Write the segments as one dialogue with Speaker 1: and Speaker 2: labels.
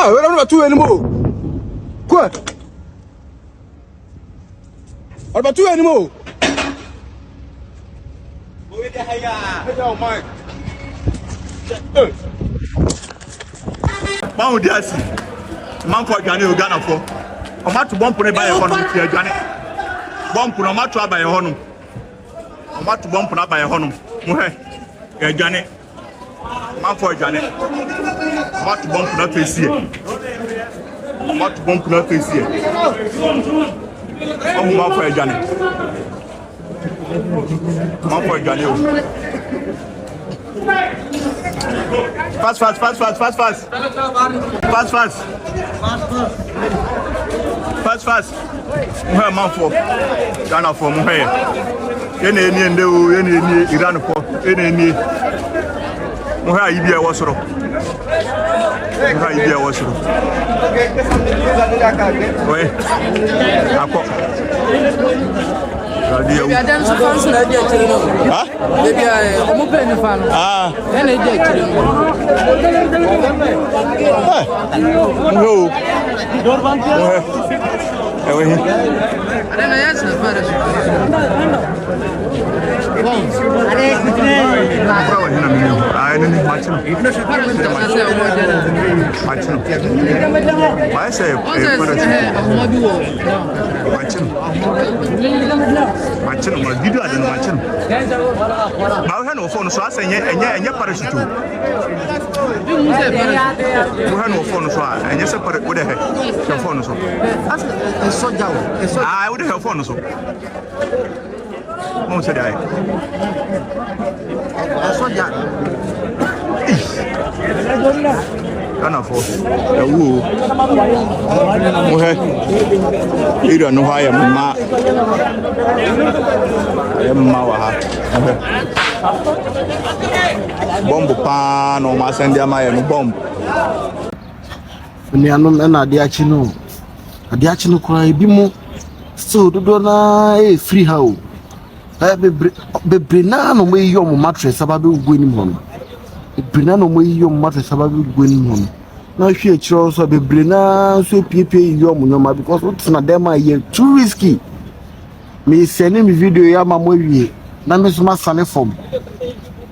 Speaker 1: Ah, we don't know two anymore. Quoi? What about two anymore?
Speaker 2: Mamu diasi, manko adwane o Ghana fo. O ma to bomb ne ba ye hono ti adwane. Bomb no ma to aba ye hono. O ma to bomb na ba ye hono. Mo he adwane. Manko adwane. O ma to bomb na to esie. O ma to bomb na to esie. O mo manko adwane. Manko adwane o. Fast. Muhe man for Ghana for muhe. Ene ende o, ene Iran for, ene muhe ayibi e wosoro. Muhe ayibi e wosoro. Oye. Akọ.
Speaker 3: Baby, I done some fun so that you're chilling. Huh? Baby, I'm open the fan. Ah. And I did chilling.
Speaker 2: No. Don't want to.
Speaker 3: And then I asked the father.
Speaker 2: Machino ma video adeno machino ma wo no phone so asa enye parachute wo no phone so enye se pare wo de he phone so asa soja wo ah wo de he phone so mo se dai soja Ghana for ewu mo he ira no ha ya ma wa ha bomb pa no ma send ama ya no bomb
Speaker 1: ni anu na ade achi no kura ebi mu so dodo na free ha o bebre na no mo yi omo mattress ababe ugu ni mo no bebre na no mo yi omo mattress ababe ugu ni mo no na hwe chiro so bebre na so piepie yi omo nyoma because it's na dem are too risky me send me video ya mama wie na me so ma sane form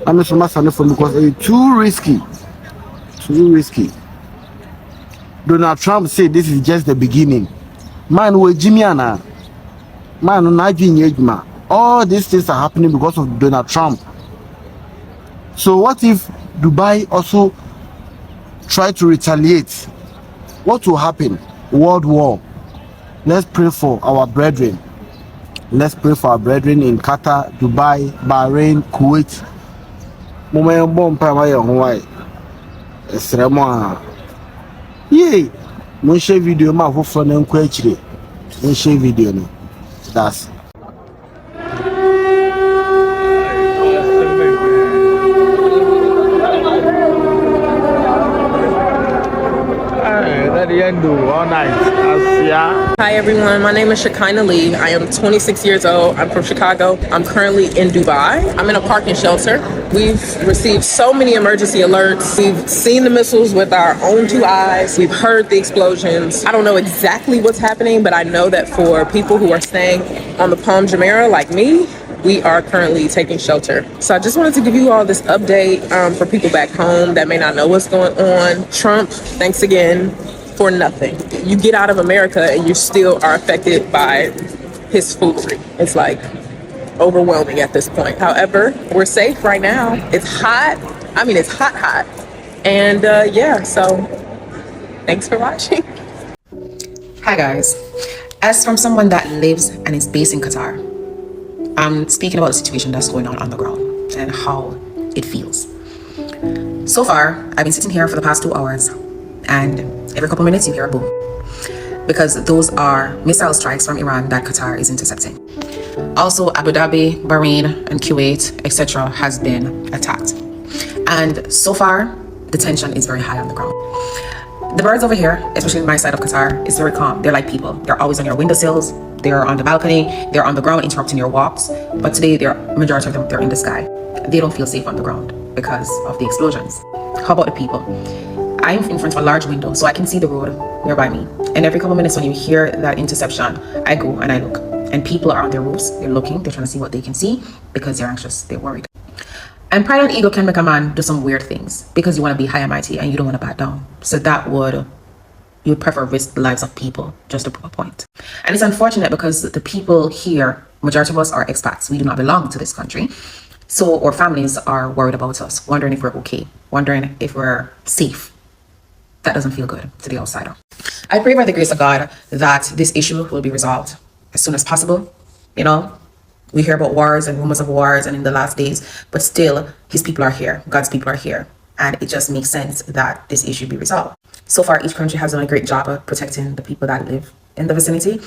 Speaker 1: because it's too risky Donald Trump said this is just the beginning. Man, we Jimmy Anna. Man, all these things are happening because of Donald Trump. So what if Dubai also try to retaliate? What will happen? World war. Let's pray for our brethren. Let's pray for our brethren in Qatar, Dubai, Bahrain, Kuwait. Moment bomb pa ya Hawaii. Esremo. Yay! Mon share video ma fofo na nkwa akire. Mon share video no. That's
Speaker 4: Hi everyone, my name is Shekinah Lee. I am 26 years old. I'm from Chicago. I'm currently in Dubai. I'm in a parking shelter. We've received so many emergency alerts. We've seen the missiles with our own two eyes. We've heard the explosions. I don't know exactly what's happening, but I know that for people who are staying on the Palm Jumeirah like me, we are currently taking shelter. So I just wanted to give you all this update for people back home that may not know what's going on. Trump, thanks again for nothing. You get out of America and you still are affected by his foolery. It's like overwhelming at this point. However, we're safe right now. It's hot. I mean, it's hot. And yeah, so thanks for watching.
Speaker 5: Hi guys. As from someone that lives and is based in Qatar, I'm speaking about the situation that's going on the ground and how it feels. So far, I've been sitting here for the past 2 hours, and every couple minutes you hear a boom, because those are missile strikes from Iran that Qatar is intercepting. Also, Abu Dhabi, Bahrain, and Kuwait, etc. has been attacked. And so far, the tension is very high on the ground. The birds over here, especially my side of Qatar, is very calm. They're like people. They're always on your windowsills. They're on the balcony. They're on the ground interrupting your walks. But today, majority of them, they're in the sky. They don't feel safe on the ground because of the explosions. How about the people? I'm in front of a large window, so I can see the road nearby me. And every couple minutes when you hear that interception, I go and I look. And people are on their roofs, they're looking, they're trying to see what they can see because they're anxious, they're worried. And pride and ego can make a man do some weird things because you want to be high and mighty and you don't want to back down. So you would prefer risk the lives of people just to prove a point. And it's unfortunate because the people here, majority of us are expats. We do not belong to this country. So our families are worried about us, wondering if we're okay, wondering if we're safe. That doesn't feel good to the outsider. I pray by the grace of God that this issue will be resolved as soon as possible. You know, we hear about wars and rumors of wars and in the last days, but still his people are here, God's people are here. And it just makes sense that this issue be resolved. So far, each country has done a great job of protecting the people that live in the vicinity,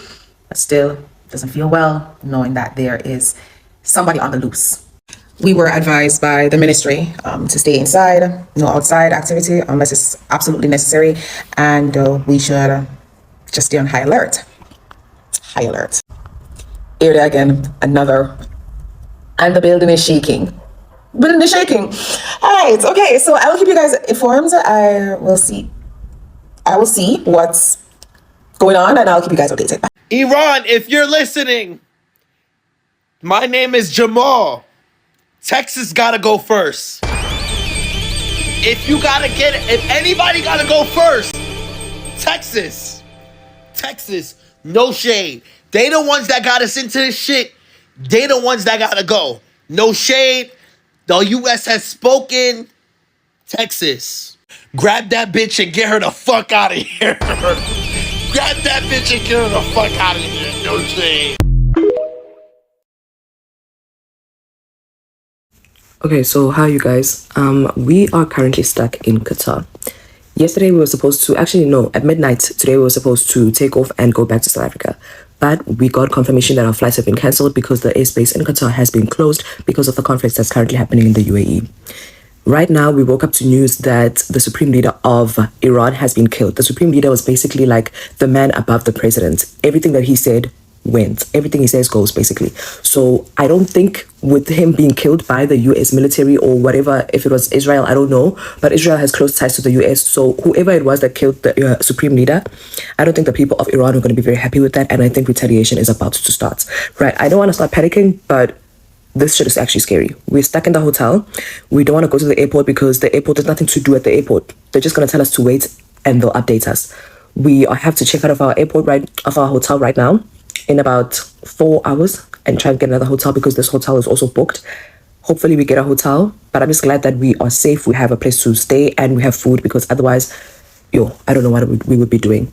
Speaker 5: but still doesn't feel well knowing that there is somebody on the loose. We were advised by the ministry to stay inside, no outside activity unless it's absolutely necessary, and we should just stay on high alert. High alert. Here there again, another, and the building is shaking. Building is shaking. All right, okay, so I will keep you guys informed. I will see what's going on, and I'll keep you guys updated.
Speaker 6: Iran, if you're listening, my name is Jamal. Texas gotta go first. If anybody gotta go first, Texas, no shade. They the ones that got us into this shit. They the ones that gotta go. No shade. The U.S. has spoken. Texas, grab that bitch and get her the fuck out of here. Grab that bitch and get her the fuck out of here. No shade.
Speaker 7: Okay, so hi you guys. We are currently stuck in Qatar. Yesterday we were supposed to, at midnight today we were supposed to take off and go back to South Africa. But we got confirmation that our flights have been cancelled because the airspace in Qatar has been closed because of the conflict that's currently happening in the UAE. Right now, we woke up to news that the supreme leader of Iran has been killed. The supreme leader was basically like the man above the president. Everything that he said went. Everything he says goes, basically. So I don't think with him being killed by the US military or whatever, if it was Israel, I don't know. But Israel has close ties to the US. So whoever it was that killed the supreme leader, I don't think the people of Iran are going to be very happy with that. And I think retaliation is about to start. Right. I don't want to start panicking, but this shit is actually scary. We're stuck in the hotel. We don't want to go to the airport because the airport has nothing to do at the airport. They're just going to tell us to wait and they'll update us. We have to check out of our hotel right now in about 4 hours and try and get another hotel because this hotel is also booked. Hopefully we get a hotel, but I'm just glad that we are safe. We have a place to stay and we have food because otherwise, I don't know what we would be doing.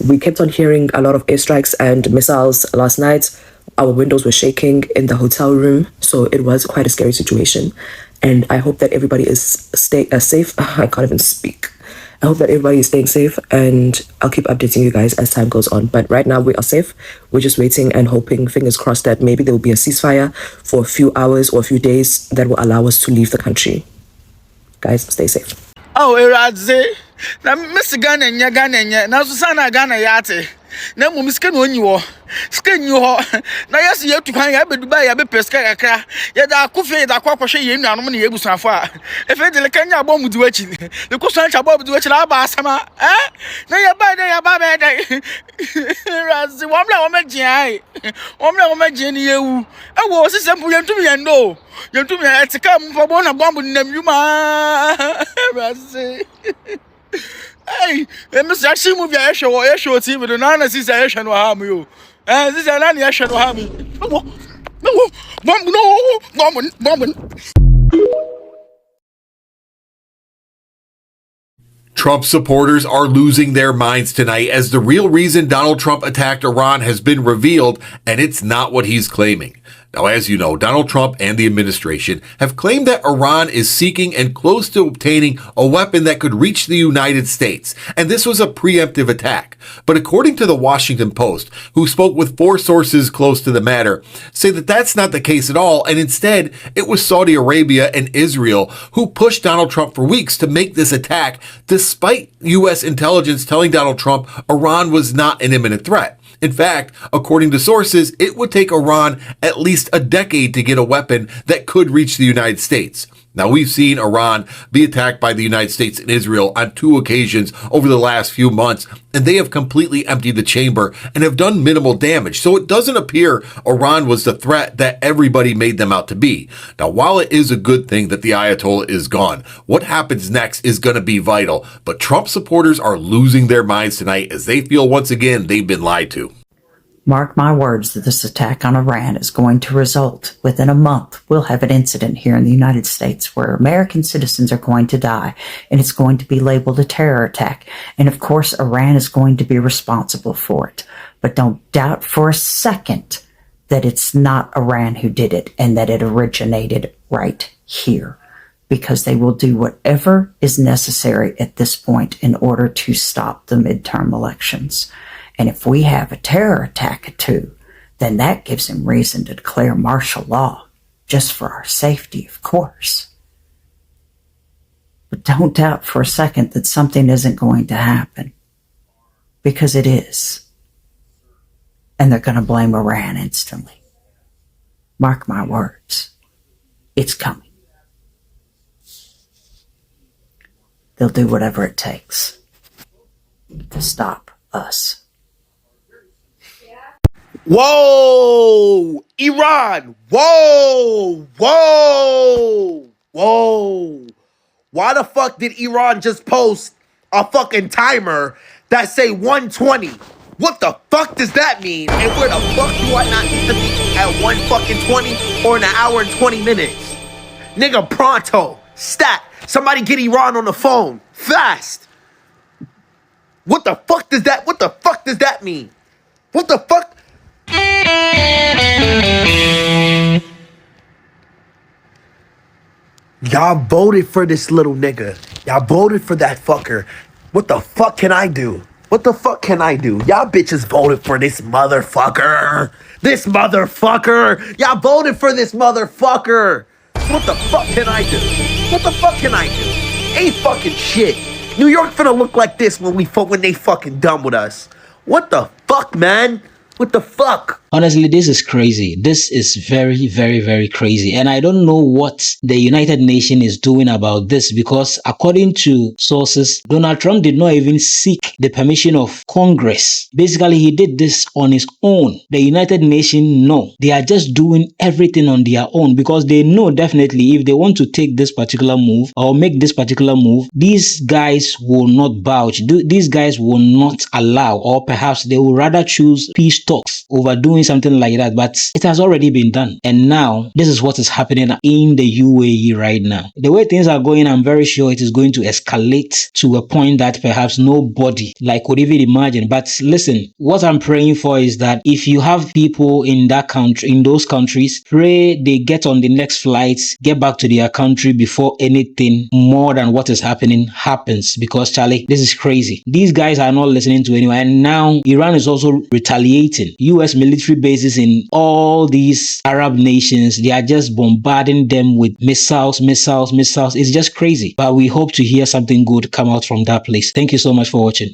Speaker 7: We kept on hearing a lot of airstrikes and missiles last night. Our windows were shaking in the hotel room, so it was quite a scary situation. And I hope that everybody is safe. I can't even speak. I hope that everybody is staying safe, and I'll keep updating you guys as time goes on. But right now we are safe. We're just waiting and hoping, fingers crossed, that maybe there will be a ceasefire for a few hours or a few days that will allow us to leave the country. Guys, stay safe.
Speaker 8: Oh, Eradze. Na Mr. Ghana, na Susana Ghana yate. Na mu miske no nyi wo. Ske nyi ho. Na yesi yetu kwan ya be Dubai ya be peska kakra. Ya da akufie ya da kwahwe ye nuanom na yebusanfo a. Efe de lekanya abom di wachi. Le kusan cha abom di wachi na ba asama. Na ya ba be dai. Razi wamla wamagye ai. Wamla wamagye ni yewu. Ewo sisempu yentumi yendo. Yentumi etika mfabo na bombu nam yuma. Razi. Hey, Mr. Actually movie I show TV the Nana sister I show no harm you. This is Nana I show no harm you. No.
Speaker 9: Trump supporters are losing their minds tonight as the real reason Donald Trump attacked Iran has been revealed, and it's not what he's claiming. Now, as you know, Donald Trump and the administration have claimed that Iran is seeking and close to obtaining a weapon that could reach the United States, and this was a preemptive attack. But according to the Washington Post, who spoke with 4 sources close to the matter, say that that's not the case at all, and instead, it was Saudi Arabia and Israel who pushed Donald Trump for weeks to make this attack, despite U.S. intelligence telling Donald Trump Iran was not an imminent threat. In fact, according to sources, it would take Iran at least a decade to get a weapon that could reach the United States. Now, we've seen Iran be attacked by the United States and Israel on 2 occasions over the last few months, and they have completely emptied the chamber and have done minimal damage. So it doesn't appear Iran was the threat that everybody made them out to be. Now, while it is a good thing that the Ayatollah is gone, what happens next is going to be vital. But Trump supporters are losing their minds tonight as they feel once again they've been lied to.
Speaker 10: Mark my words that this attack on Iran is going to result. Within a month, we'll have an incident here in the United States where American citizens are going to die, and it's going to be labeled a terror attack. And of course, Iran is going to be responsible for it. But don't doubt for a second that it's not Iran who did it and that it originated right here, because they will do whatever is necessary at this point in order to stop the midterm elections. And if we have a terror attack or two, then that gives him reason to declare martial law, just for our safety, of course. But don't doubt for a second that something isn't going to happen, because it is. And they're going to blame Iran instantly. Mark my words. It's coming. They'll do whatever it takes to stop us.
Speaker 6: Whoa! Iran! Whoa! Whoa! Whoa! Why the fuck did Iran just post a fucking timer that say 120? What the fuck does that mean? And where the fuck do I not need to be at 1 fucking 20 or in an hour and 20 minutes? Nigga, pronto. Stat. Somebody get Iran on the phone. Fast. What the fuck does that mean? What the fuck? Y'all voted for this little nigga. Y'all voted for that fucker. What the fuck can I do? What the fuck can I do? Y'all bitches voted for this motherfucker. This motherfucker. Y'all voted for this motherfucker. What the fuck can I do? What the fuck can I do? Ain't fucking shit. New York finna look like this when they fucking done with us. What the fuck, man? What the fuck?
Speaker 11: Honestly, this is crazy. This is very, very, very crazy. And I don't know what the United Nations is doing about this, because according to sources, Donald Trump did not even seek the permission of Congress. Basically, he did this on his own. The United Nations know. They are just doing everything on their own, because they know definitely if they want to take this particular move or make this particular move, these guys will not vouch. These guys will not allow, or perhaps they will rather choose peace talks over doing something like that. But it has already been done, and now this is what is happening in the UAE right now. The way things are going, I'm very sure it is going to escalate to a point that perhaps nobody could even imagine. But listen, what I'm praying for is that if you have people in that country, in those countries, pray they get on the next flights, get back to their country before anything more than what is happening happens, because Charlie, this is crazy. These guys are not listening to anyone, and now Iran is also retaliating. US military bases in all these Arab nations, they are just bombarding them with missiles. It's just crazy. But we hope to hear something good come out from that place. Thank you so much for watching.